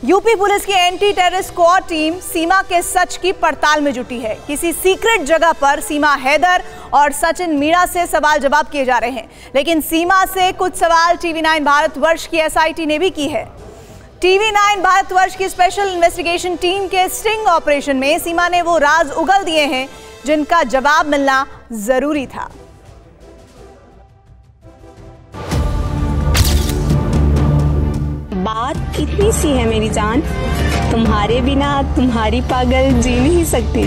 UP police की anti terrorist squad team सीमा के सच की पड़ताल में जुटी है। किसी सीक्रेट जगह पर सीमा हैदर और सचिन मीणा से सवाल जवाब किए जा रहे हैं, लेकिन सीमा से कुछ सवाल TV9 भारतवर्ष की SIT ने भी की है। TV9 भारतवर्ष की स्पेशल इन्वेस्टिगेशन टीम के स्टिंग ऑपरेशन में सीमा ने वो राज उगल दिए हैं जिनका जवाब मिलना जरूरी था। बात इतनी सी है मेरी जान, तुम्हारे बिना तुम्हारी पागल जी नहीं सकती।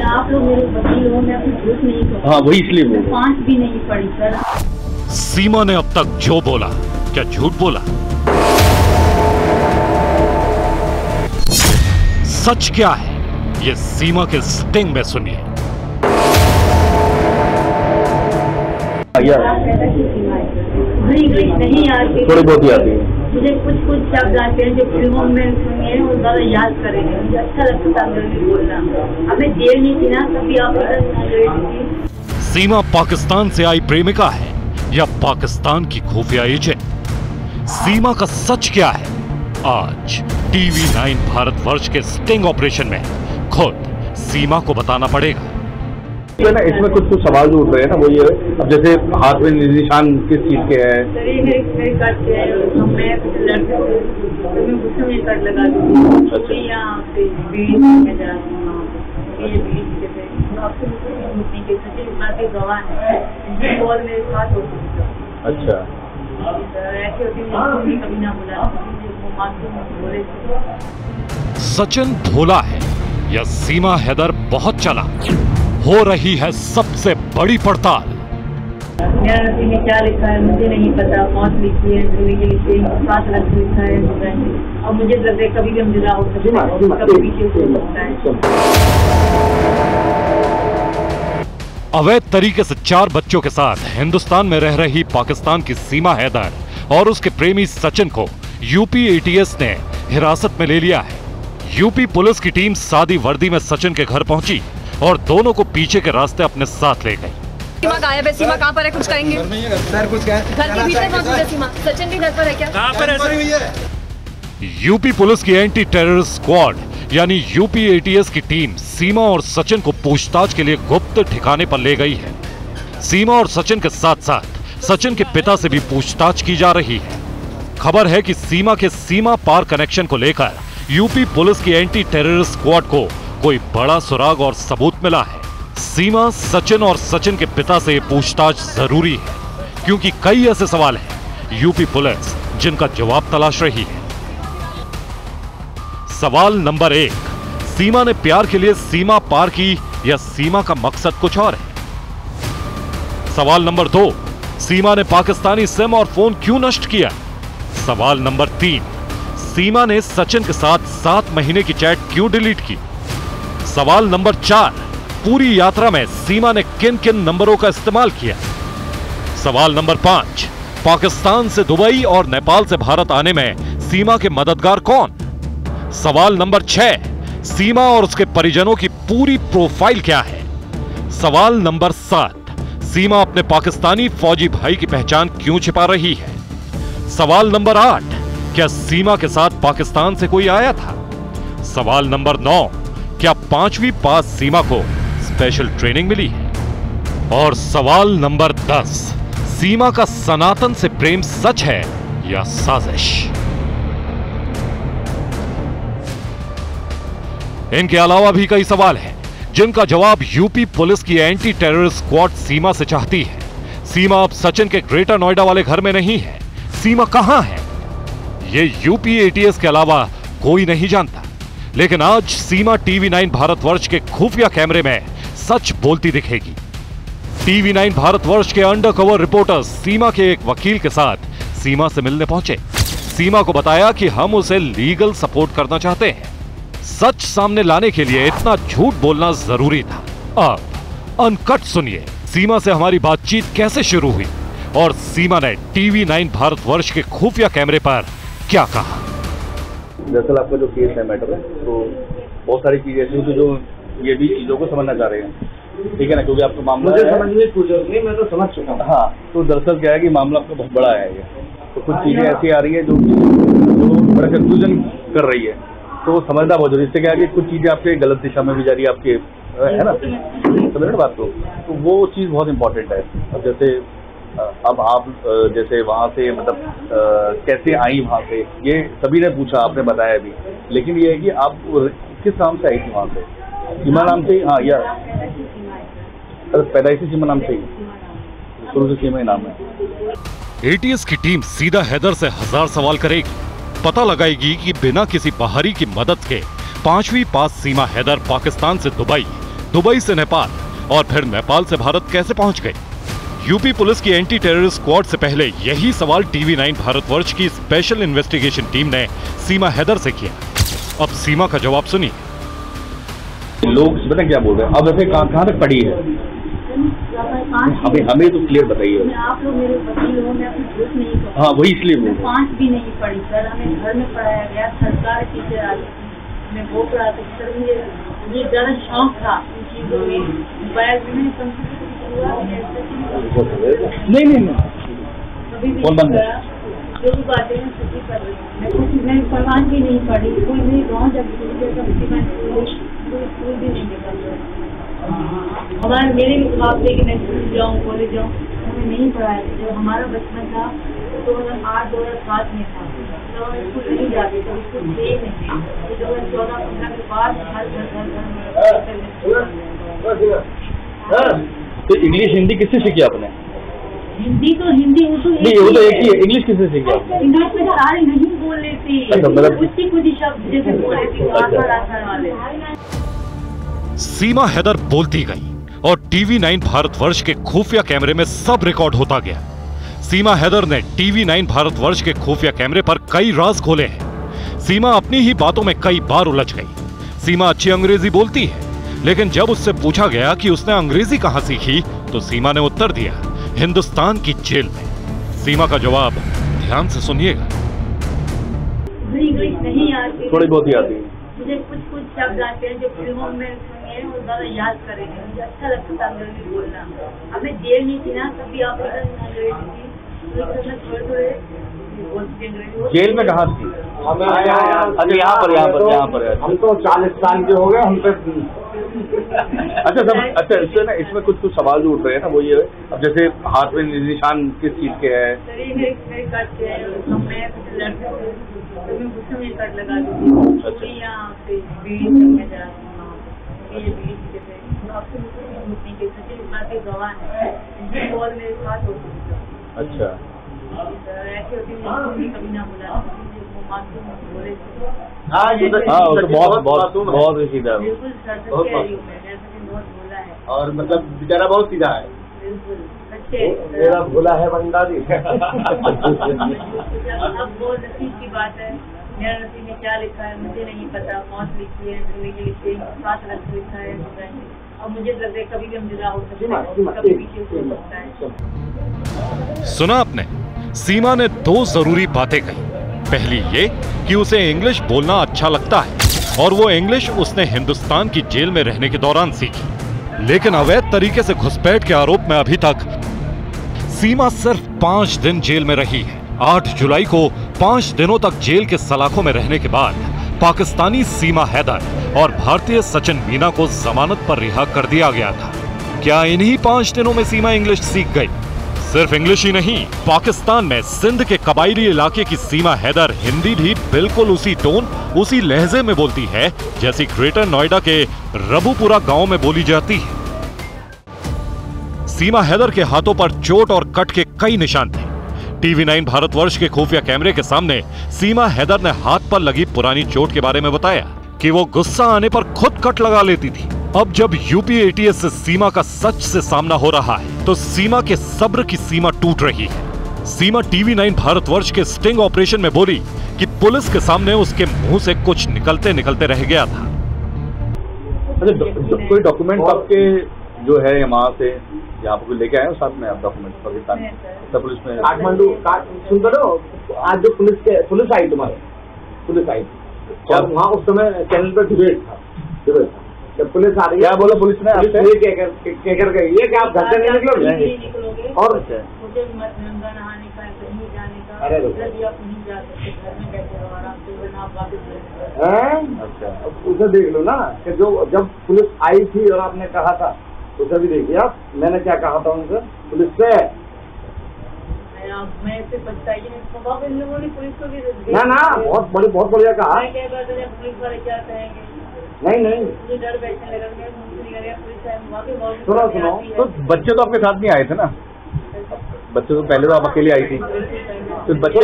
आप लोग मेरे वकील हो, मैं कुछ झूठ नहीं कहूँ। हाँ, वही इसलिए मैं 5 भी नहीं पड़ी सर। सीमा ने अब तक जो बोला, क्या झूठ बोला? सच क्या है, ये सीमा के स्टिंग में सुनिए। नहीं आती, थोड़ी बहुत ही आती है मुझे। कुछ शब्द आते हैं जो फिल्मों में सुनिए और ज्यादा याद करेंगे। मुझे अच्छा लगता था अंग्रेजी बोलना। अभी देर नहीं थी ना, तभी आप। सीमा पाकिस्तान से आई प्रेमिका है या पाकिस्तान की खुफिया एजेंट? सीमा का सच क्या है? आज TV9 भारतवर्ष के स्टिंग ऑपरेशन में खुद सीमा को बताना पड़ेगा। ना इसमें कुछ सवाल जो उठ रहे हैं ना, वो ये अब जैसे हाथ में निशान किस चीज के हैं? अच्छा, सचिन भोला है या सीमा हैदर बहुत चालाक? हो रही है सबसे बड़ी पड़ताल। मेरा नसीब में क्या लिखा है मुझे नहीं पता। 5 लिखी है, 7 लिखा है, और मुझे लग रहा है कभी भी हम जुदा हो सकते हैं, कभी पीछे हो सकता है। अवैध तरीके से 4 बच्चों के साथ हिंदुस्तान में रह रही पाकिस्तान की सीमा हैदर और उसके प्रेमी सचिन को यूपी ATS ने हिरासत में ले लिया है। यूपी पुलिस की टीम सादी वर्दी में सचिन के घर पहुंची और दोनों को पीछे के रास्ते अपने साथ ले गई। सीमा गायब है। सीमा कहाँ पर है? कुछ कहेंगे? सर कुछ क्या? घर के भीतर मौजूद है सीमा। सचिन भी घर पर है क्या? कहाँ पर है? यूपी पुलिस की एंटी टेररिस्ट स्क्वाड यानी यूपी ATS की टीम सीमा और सचिन को पूछताछ के लिए गुप्त ठिकाने पर ले गई है। सीमा और सचिन के साथ साथ सचिन के पिता से भी पूछताछ की जा रही है। खबर है कि सीमा के सीमा पार कनेक्शन को लेकर यूपी पुलिस की एंटी टेररिस्ट स्क्वाड को कोई बड़ा सुराग और सबूत मिला है। सीमा, सचिन और सचिन के पिता से पूछताछ जरूरी है क्योंकि कई ऐसे सवाल हैं यूपी पुलिस जिनका जवाब तलाश रही है। सवाल नंबर 1, सीमा ने प्यार के लिए सीमा पार की या सीमा का मकसद कुछ और है? सवाल नंबर 2, सीमा ने पाकिस्तानी सिम और फोन क्यों नष्ट किया? सवाल नंबर 3, सीमा ने सचिन के साथ 7 महीने की चैट क्यों डिलीट की? सवाल नंबर 4, पूरी यात्रा में सीमा ने किन किन नंबरों का इस्तेमाल किया? सवाल नंबर 5, पाकिस्तान से दुबई और नेपाल से भारत आने में सीमा के मददगार कौन? सवाल नंबर 6, सीमा और उसके परिजनों की पूरी प्रोफाइल क्या है? सवाल नंबर 7, सीमा अपने पाकिस्तानी फौजी भाई की पहचान क्यों छिपा रही है? सवाल नंबर 8, क्या सीमा के साथ पाकिस्तान से कोई आया था? सवाल नंबर 9, क्या 5वीं पास सीमा को स्पेशल ट्रेनिंग मिली है? और सवाल नंबर 10, सीमा का सनातन से प्रेम सच है या साजिश? इनके अलावा भी कई सवाल हैं जिनका जवाब यूपी पुलिस की एंटी टेररिस्ट स्क्वाड सीमा से चाहती है। सीमा अब सचिन के ग्रेटर नोएडा वाले घर में नहीं है। सीमा कहां है ये यूपी ATS के अलावा कोई नहीं जानता, लेकिन आज सीमा TV9 भारतवर्ष के खुफिया कैमरे में सच बोलती दिखेगी। TV9 भारतवर्ष के अंडरकवर रिपोर्टर्स सीमा के एक वकील के साथ सीमा से मिलने पहुंचे। सीमा को बताया कि हम उसे लीगल सपोर्ट करना चाहते हैं। सच सामने लाने के लिए इतना झूठ बोलना जरूरी था। अब अनकट सुनिए सीमा से हमारी बातचीत कैसे शुरू हुई और सीमा ने TV9 भारतवर्ष के खुफिया कैमरे पर क्या कहा। दरअसल आपका जो केस है मैटर है, तो बहुत सारी चीजें ऐसी होती जो ये भी चीजों को समझना चाह रहे हैं, ठीक है ना, क्योंकि आपका मामला मुझे समझ में पूछो नहीं, मैं तो समझ चुका हूँ। हाँ, तो दरअसल क्या है कि मामला आपका बहुत बड़ा है ये, तो कुछ चीजें ऐसी आ रही है जो बड़ा कंफ्यूजन कर रही है, तो समझना बहुत जरूरी। इससे क्या है कि कुछ चीजें आपके गलत दिशा में भी जा रही है आपके, है ना, समझ ना बात को, तो वो चीज बहुत इंपॉर्टेंट है। अब जैसे अब आप जैसे वहाँ से मतलब कैसे आई वहाँ से, ये सभी ने पूछा, आपने बताया भी, लेकिन ये है कि आप किस नाम से आई थी वहाँ से? सीमा नाम से? हाँ, या पैदाइशी सीमा नाम से ही, शुरू से सीमा ही नाम है। एटीएस की टीम सीधा हैदर से 1000 सवाल करेगी, पता लगाएगी कि बिना किसी बाहरी की मदद के 5वीं पास सीमा हैदर पाकिस्तान से दुबई, दुबई से नेपाल और फिर नेपाल से भारत कैसे पहुंच गई। यूपी पुलिस की एंटी टेररिस्ट स्क्वाड से पहले यही सवाल टीवी9 भारतवर्ष की स्पेशल इन्वेस्टिगेशन टीम ने सीमा हैदर से किया। अब सीमा का जवाब सुनिए। लोग पता क्या बोल रहे हैं, अब वैसे कहाँ तक पड़ी है, हमें तो क्लियर बताइए। आप लोग मेरे वकील हो, मैं अपनी झूठ नहीं कहूँ। हाँ, वही इसलिए मैं 5 भी नहीं पढ़ी सर, हमें घर में पढ़ाया गया, सरकार टीचर आई, मैं वो पढ़ाती सर। मुझे ज़्यादा शौक था इन चीज़ों में, मोबाइल में मैंने कंप्यूटर नहीं कभी भी जो भी बातें हैं सभी कर रही हूँ। मैं परवान भी नहीं पढ़ी, कोई मेरी गाँव जब स्कूल भी नहीं निकल रहा। हमारे मेरे भी जवाब थे कि मैं स्कूल जाऊँ, कॉलेज जाऊँ, हमें नहीं पढ़ाया। जब हमारा बचपन था 2008-2007 में था, तो हम स्कूल नहीं जाते थे, स्कूल थे नहीं, तो 2014-15 के बाद हर घर तो इंग्लिश हिंदी किससे सीखी आपने? हिंदी तो हिंदी उर्दू नहीं, वो तो एक ही है। इंग्लिश किससे सीखी आपने? इंग्लिश में सारे नहीं बोल लेती, मतलब कुछ ही शब्द जैसे बोल लेती वाले। सीमा हैदर बोलती गई और टीवी9 भारतवर्ष के खुफिया कैमरे में सब रिकॉर्ड होता गया। सीमा हैदर ने टीवी9 भारतवर्ष के खुफिया कैमरे पर कई राज खोले हैं। सीमा अपनी ही बातों में कई बार उलझ गई। सीमा अच्छी अंग्रेजी बोलती है, लेकिन जब उससे पूछा गया कि उसने अंग्रेजी कहां सीखी, तो सीमा ने उत्तर दिया, हिंदुस्तान की जेल में। सीमा का जवाब ध्यान से सुनिएगा। इंग्लिश नहीं आती, थोड़ी बहुत ही आती है मुझे, कुछ शब्द आते हैं जो फिल्मों में सुनिए वो ज़्यादा याद करेंगे। मुझे अच्छा लगता था अंग्रेजी बोलना। अब मैं जेल नहीं थी ना, तभी अफ्रीकन अंग्रेजी थी, थोड़े बोलती अंग्रेजी। जेल में कहाँ थी? अच्छा, यहाँ पर हम तो 40 साल के हो गए, हम तो अच्छा इससे ना, इसमें कुछ सवाल जो उठ रहे हैं ना, वो ये है, अब जैसे हाथ में निशान किस चीज के है? अच्छा, हाँ, ये तो बहुत सीधा और मतलब बेचारा बहुत सीधा है, मेरा भोला है भंडारी। अब वो नसीब की बात है, मेरा नसीब में क्या लिखा है मुझे नहीं पता। मौत लिखी है, जिंदगी लिखी है, 7 लाख लिखा है, और मुझे लगता है कभी भी हम जुदा हो सकते हैं, कभी भी हो सकता है। सुना आपने, सीमा ने 2 जरूरी बातें कही। पहली ये कि उसे इंग्लिश बोलना अच्छा लगता है और वो इंग्लिश उसने हिंदुस्तान की जेल में रहने के दौरान सीखी। लेकिन अवैध तरीके से घुसपैठ के आरोप में अभी तक सीमा सिर्फ 5 दिन जेल में रही है। 8 जुलाई को 5 दिनों तक जेल के सलाखों में रहने के बाद पाकिस्तानी सीमा हैदर और भारतीय सचिन मीना को जमानत पर रिहा कर दिया गया था। क्या इन्हीं 5 दिनों में सीमा इंग्लिश सीख गई? सिर्फ इंग्लिश ही नहीं, पाकिस्तान में सिंध के कबायली इलाके की सीमा हैदर हिंदी भी बिल्कुल उसी टोन, उसी लहजे में बोलती है जैसी ग्रेटर नोएडा के रबुपुरा गांव में बोली जाती है। सीमा हैदर के हाथों पर चोट और कट के कई निशान थे। टीवी9 भारतवर्ष के खुफिया कैमरे के सामने सीमा हैदर ने हाथ पर लगी पुरानी चोट के बारे में बताया कि वो गुस्सा आने पर खुद कट लगा लेती थी। अब जब यूपी एटीएस से सीमा का सच से सामना हो रहा है, तो सीमा के सब्र की सीमा टूट रही है। सीमा टीवी9 भारतवर्ष के स्टिंग ऑपरेशन में बोली कि पुलिस के सामने उसके मुंह से कुछ निकलते निकलते रह गया था। कोई डॉक्यूमेंट आपके जो है वहाँ से यहाँ पर लेके आए हो साथ में आप डॉक्यूमेंट पाकिस्तान पुलिस में? काठमांडू सुन करो, आज जो पुलिस आई तुम्हारे, पुलिस आई और वहाँ उस समय चैनल पर डिबेट था। जब पुलिस आ रही है, क्या बोला पुलिस ने आपसे? कह कर गई है कि आप घर से नहीं निकलोगे और मुझे गंगा नहाने का, कहीं जाने का, अरे आप नहीं जा सकते, घर में बैठे रहो आराम से, वरना आप वापस अच्छा, उसे देख लो ना कि जो जब पुलिस आई थी और आपने कहा था, उसे भी देखिए आप, मैंने क्या कहा था उनसे, पुलिस से मैं इससे पछताइए इन लोगों ने पुलिस को भी ना बहुत बढ़िया कहा। क्या कहते हैं पुलिस वाले क्या कहेंगे? नहीं मुझे डर बैठने लगा, पुलिस सुनो तो बच्चे तो आपके साथ नहीं आए थे ना? बच्चे तो पहले तो आप अकेले आई थी, तो बच्चे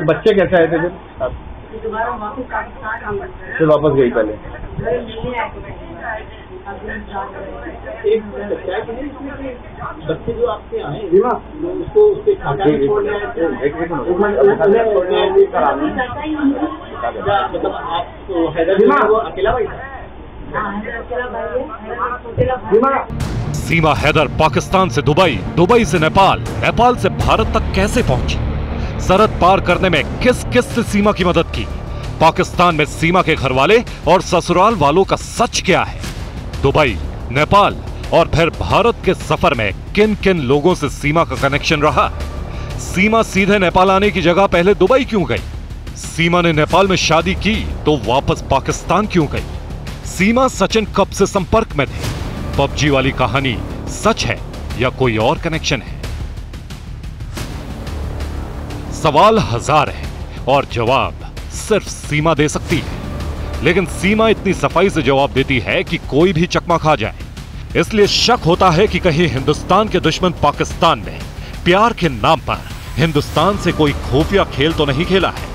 बच्चे कैसे आए थे दोबारा वापस पाकिस्तान फिर वापस गई पहले? बच्चे जो आपसे आए उसको उसके अकेला भाई सीमा हैदर पाकिस्तान से दुबई, दुबई से नेपाल, नेपाल से भारत तक कैसे पहुंची? सरहद पार करने में किस किस से सीमा की मदद की? पाकिस्तान में सीमा के घर वाले और ससुराल वालों का सच क्या है? दुबई, नेपाल और फिर भारत के सफर में किन किन लोगों से सीमा का कनेक्शन रहा? सीमा सीधे नेपाल आने की जगह पहले दुबई क्यों गई? सीमा ने नेपाल में शादी की तो वापस पाकिस्तान क्यों गई? सीमा सचिन कब से संपर्क में थे? पबजी वाली कहानी सच है या कोई और कनेक्शन है? सवाल हजार है और जवाब सिर्फ सीमा दे सकती है, लेकिन सीमा इतनी सफाई से जवाब देती है कि कोई भी चकमा खा जाए। इसलिए शक होता है कि कहीं हिंदुस्तान के दुश्मन पाकिस्तान में प्यार के नाम पर हिंदुस्तान से कोई खुफिया खेल तो नहीं खेला है।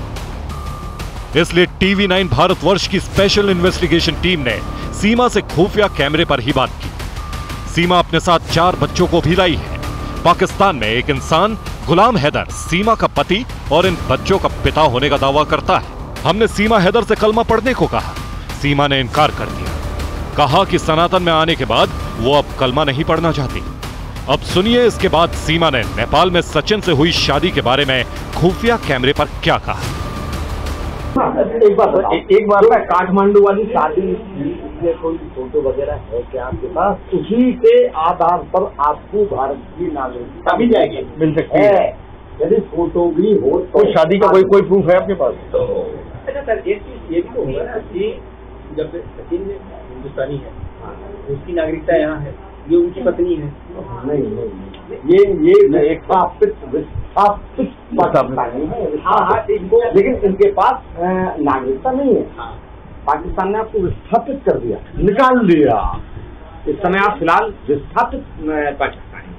इसलिए TV9 भारतवर्ष की स्पेशल इन्वेस्टिगेशन टीम ने सीमा से खुफिया कैमरे पर ही बात की। सीमा अपने साथ 4 बच्चों को भी लाई है। पाकिस्तान में एक इंसान गुलाम हैदर सीमा का पति और इन बच्चों का पिता होने का दावा करता है। हमने सीमा हैदर से कलमा पढ़ने को कहा, सीमा ने इनकार कर दिया। कहा कि सनातन में आने के बाद वो अब कलमा नहीं पढ़ना चाहती। अब सुनिए इसके बाद सीमा ने नेपाल में सचिन से हुई शादी के बारे में खुफिया कैमरे पर क्या कहा। एक बार ना काठमांडू वाली शादी में कोई फोटो वगैरह है क्या आपके पास? उसी के आधार पर आपको भारत की नागरिकता मिल जाएगी, मिल सकती है यदि फोटो भी हो तो। शादी का कोई प्रूफ है आपके पास? तो अच्छा सर, एक चीज ये भी तो होगा ना कि जब सचिन हिंदुस्तानी है, उसकी नागरिकता यहाँ है, ये उनकी पत्नी है। नहीं ये एक स्थापित पाकिस्तानी है। हाँ, लेकिन इनके पास नागरिकता नहीं है। पाकिस्तान ने आपको विस्थापित कर दिया, निकाल दिया। इस समय आप फिलहाल विस्थापित पाकिस्तानी,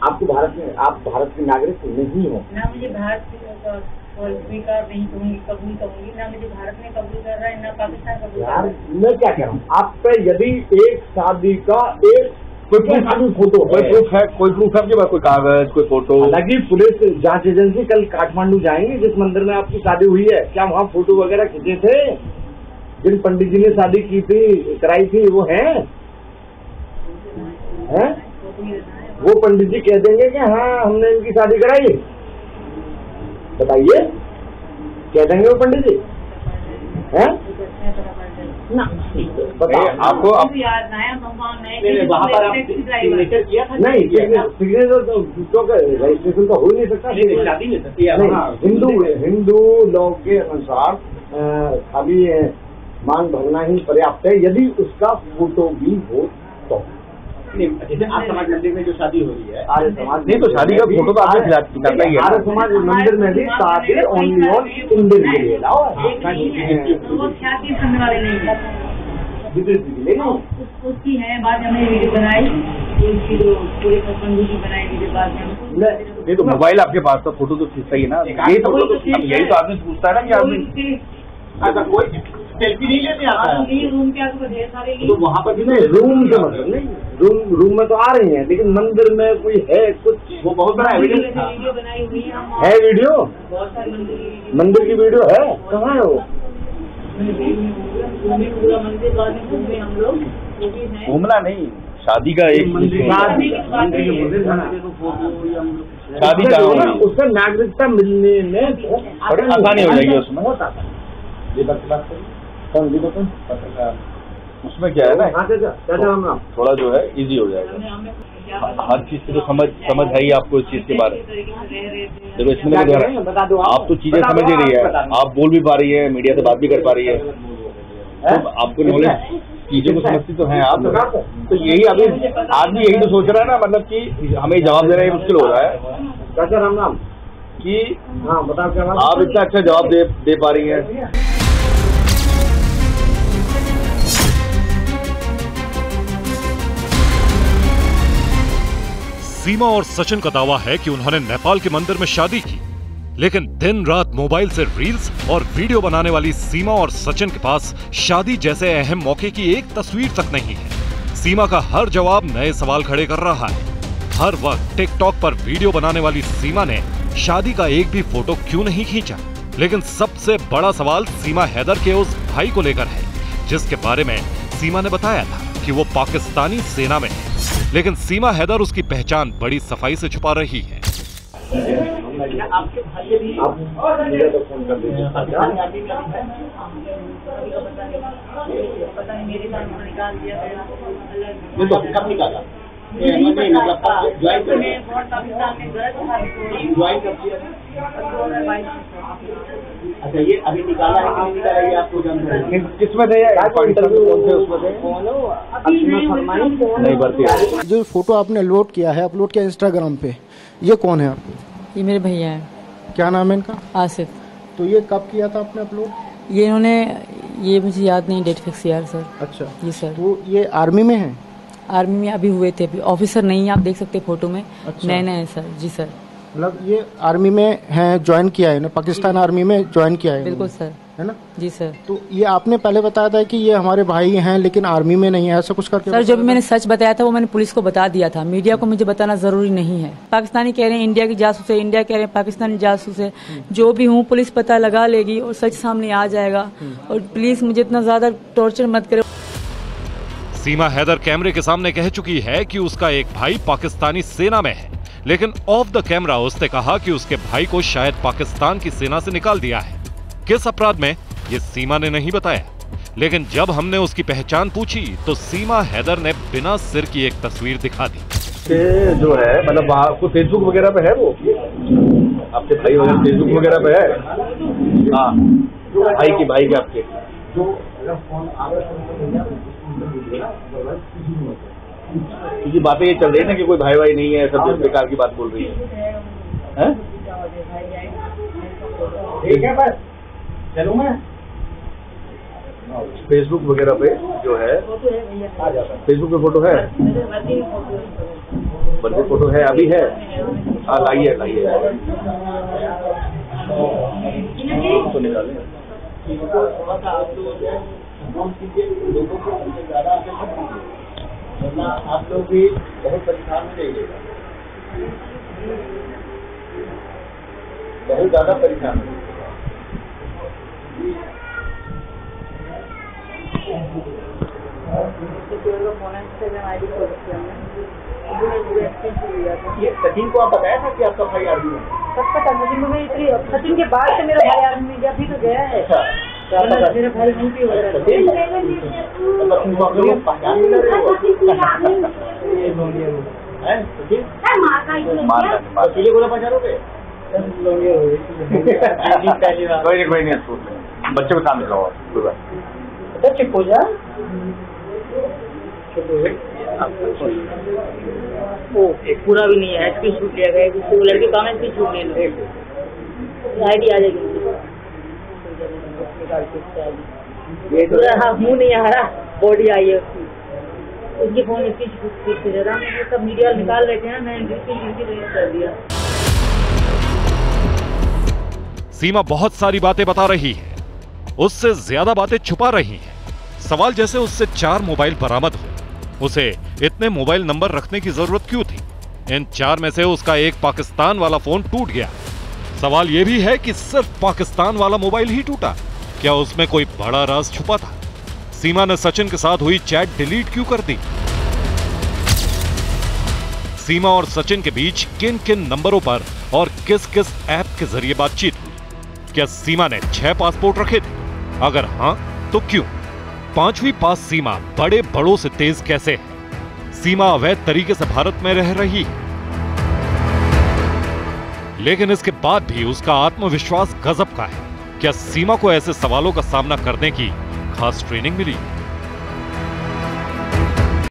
आपको भारत में, आप भारत के नागरिक नहीं हो। ना मुझे भारत स्वीकार नहीं करूंगी, कबूल करूंगी, ना मुझे भारत में कबूल कर रहा है, ना पाकिस्तान कबूल कर रहा है। मैं क्या कह रहा हूँ, आप पे यदि एक शादी का एक कोई फोटो कोई प्रूफ है आपके पास? कोई कागज, कोई फोटो? हालांकि पुलिस जांच एजेंसी कल काठमांडू जाएंगे, जिस मंदिर में आपकी शादी हुई है, क्या वहाँ फोटो वगैरह खींचे थे? जिन पंडित जी ने शादी की थी, कराई थी, वो हैं? वो पंडित जी कह देंगे कि हाँ हमने इनकी शादी कराई, बताइए, कह देंगे वो पंडित जी? हैं? ना बताओ आपको वहाँ पर सिग्नेचर किया था? नहीं, सिग्नेचर तो रजिस्ट्रेशन तो हो ही नहीं सकता, शादी नहीं सकती। हिंदू लॉ के अनुसार खाली मांग भरना ही पर्याप्त है, यदि उसका फोटो भी हो तो। जैसे आर्य समाज मंदिर में जो शादी हो रही है, आर्य समाज नहीं, तो शादी का फोटो तो आपने करना ही है। आर्य समाज मंदिर में भी शादी ओनली ऑन इंडियन के लिए उसकी है। बाद हमने वीडियो बनाई, उसकी जो पूरे बंधु की बनाई वीडियो बाद में। नहीं तो मोबाइल आपके पास तो फोटो तो खींचता ही है ना, यही तो आदमी पूछता है ना कि आदमी अच्छा कोई सेल्फी नहीं लेते आता है रूम के आगे ढेर सारे, तो वहाँ पर भी नहीं, रूम के मतलब नहीं, रूम में तो आ रही हैं, लेकिन मंदिर में कोई है कुछ, वो बहुत बड़ा एविडेंस वीडियो बनाई हुई है। वीडियो बहुत सारे मंदिर की वीडियो है, कहाँ है वो? पूरा मंदिर बाद में घूमे हम लोग, वो भी है। घूमना नहीं, शादी का एक शादी का उसका नागरिकता मिलने में बड़ी आसानी हो जाएगी उसमें। उसमें क्या है ना, थोड़ा जो है इजी हो जाएगा। हर चीज की तो समझ है ही आपको इस चीज के बारे में। देखो इसमें आप तो चीजें समझ ही रही है, आप बोल भी पा रही है, मीडिया से बात भी कर पा रही है, तो आपको नॉलेज चीजों को समझती तो हैं आप। तो यही अभी आदमी यही तो सोच रहा है ना, मतलब कि हमें जवाब देना ही मुश्किल हो रहा है राम कि हाँ बताओ क्या आप इतना अच्छा जवाब दे पा रही हैं। सीमा और सचिन का दावा है कि उन्होंने नेपाल के मंदिर में शादी की, लेकिन दिन रात मोबाइल से रील्स और वीडियो बनाने वाली सीमा और सचिन के पास शादी जैसे अहम मौके की एक तस्वीर तक नहीं है। सीमा का हर जवाब नए सवाल खड़े कर रहा है। हर वक्त टिकटॉक पर वीडियो बनाने वाली सीमा ने शादी का एक भी फोटो क्यों नहीं खींचा? लेकिन सबसे बड़ा सवाल सीमा हैदर के उस भाई को लेकर है, जिसके बारे में सीमा ने बताया था कि वो पाकिस्तानी सेना में है, लेकिन सीमा हैदर उसकी पहचान बड़ी सफाई से छुपा रही है। अच्छा ये अभी निकाला है कि निकाला ये आपको जानते हैं? किसमें थे नहीं भरती। जो फोटो आपने अपलोड किया इंस्टाग्राम पे, ये कौन है आपको? ये मेरे भैया हैं। क्या नाम है इनका? आसिफ। तो ये कब किया था आपने अपलोड? ये इन्होंने, ये मुझे याद नहीं डेट फिक्स यार सर। अच्छा जी सर। तो ये आर्मी में है? आर्मी में अभी हुए थे, अभी ऑफिसर नहीं है, आप देख सकते फोटो में। अच्छा। नए नए सर। जी सर। मतलब ये आर्मी में है, ज्वाइन किया है ना, पाकिस्तान आर्मी में ज्वाइन किया है? बिल्कुल सर। है ना? जी सर। तो ये आपने पहले बताया था कि ये हमारे भाई हैं लेकिन आर्मी में नहीं है, ऐसा कुछ करके? सर जो भी मैंने सच बताया था वो मैंने पुलिस को बता दिया था, मीडिया को मुझे बताना जरूरी नहीं है। पाकिस्तानी कह रहे हैं इंडिया की जासूस है, इंडिया कह रहे हैं पाकिस्तानी जासूस है। जो भी हूँ पुलिस पता लगा लेगी और सच सामने आ जाएगा। और प्लीज मुझे इतना ज्यादा टॉर्चर मत करो। सीमा हैदर कैमरे के सामने कह चुकी है कि उसका एक भाई पाकिस्तानी सेना में है, लेकिन ऑफ द कैमरा उसने कहा कि उसके भाई को शायद पाकिस्तान की सेना से निकाल दिया है। किस अपराध में, ये सीमा ने नहीं बताया। लेकिन जब हमने उसकी पहचान पूछी तो सीमा हैदर ने बिना सिर की एक तस्वीर दिखा दी। जो है मतलब आपको फेसबुक वगैरह पे है, वो आपके भाई वगैरह फेसबुक वगैरह पे है? हाँ भाई के आपके क्योंकि बातें ये चल रही है ना कि कोई भाई नहीं है, सब बेकार की बात बोल रही है। ठीक है बस चलूं मैं। फेसबुक वगैरह पे जो है, फेसबुक पे फोटो है, बर्थडे फोटो है, अभी है। हाँ लाइए तो निकालें। आप लोग भी बहुत परेशान हो जाइए, बहुत ज्यादा परेशान हो। ये सचिन को आप बताया था कि आपका भाई आर्मी में? सब पता मुझे, सचिन के बाद से मेरा भाई आर्मी में अभी तो गया है। मेरा भाई नहीं भी हो रहा है। बोला 50 रुपए कोई नहीं, बच्चे को काम दिखाओ। चुप हो जा। पूरा भी नहीं है, एचपी शूट लिया गया, लड़के काम एचपी शूट ले लो, आईडी आ जाएगी। मुँह नहीं आ रहा, बॉडी आई है उसकी फोन इसकी सब मीडिया निकाल रहे थे ना, मैंने रिलीज कर दिया। सीमा बहुत सारी बातें बता रही है, उससे ज्यादा बातें छुपा रही है। सवाल जैसे उससे 4 मोबाइल बरामद हो, उसे इतने मोबाइल नंबर रखने की जरूरत क्यों थी? इन 4 में से उसका एक पाकिस्तान वाला फोन टूट गया। सवाल यह भी है कि सिर्फ पाकिस्तान वाला मोबाइल ही टूटा, क्या उसमें कोई बड़ा राज छुपा था? सीमा ने सचिन के साथ हुई चैट डिलीट क्यों कर दी? सीमा और सचिन के बीच किन किन नंबरों पर और किस किस ऐप के जरिए बातचीत हुई? क्या सीमा ने 6 पासपोर्ट रखे थे? अगर हां तो क्यों? 5वीं पास सीमा बड़े बड़ों से तेज कैसे है? सीमा अवैध तरीके से भारत में रह रही है, लेकिन इसके बाद भी उसका आत्मविश्वास गजब का है। क्या सीमा को ऐसे सवालों का सामना करने की खास ट्रेनिंग मिली?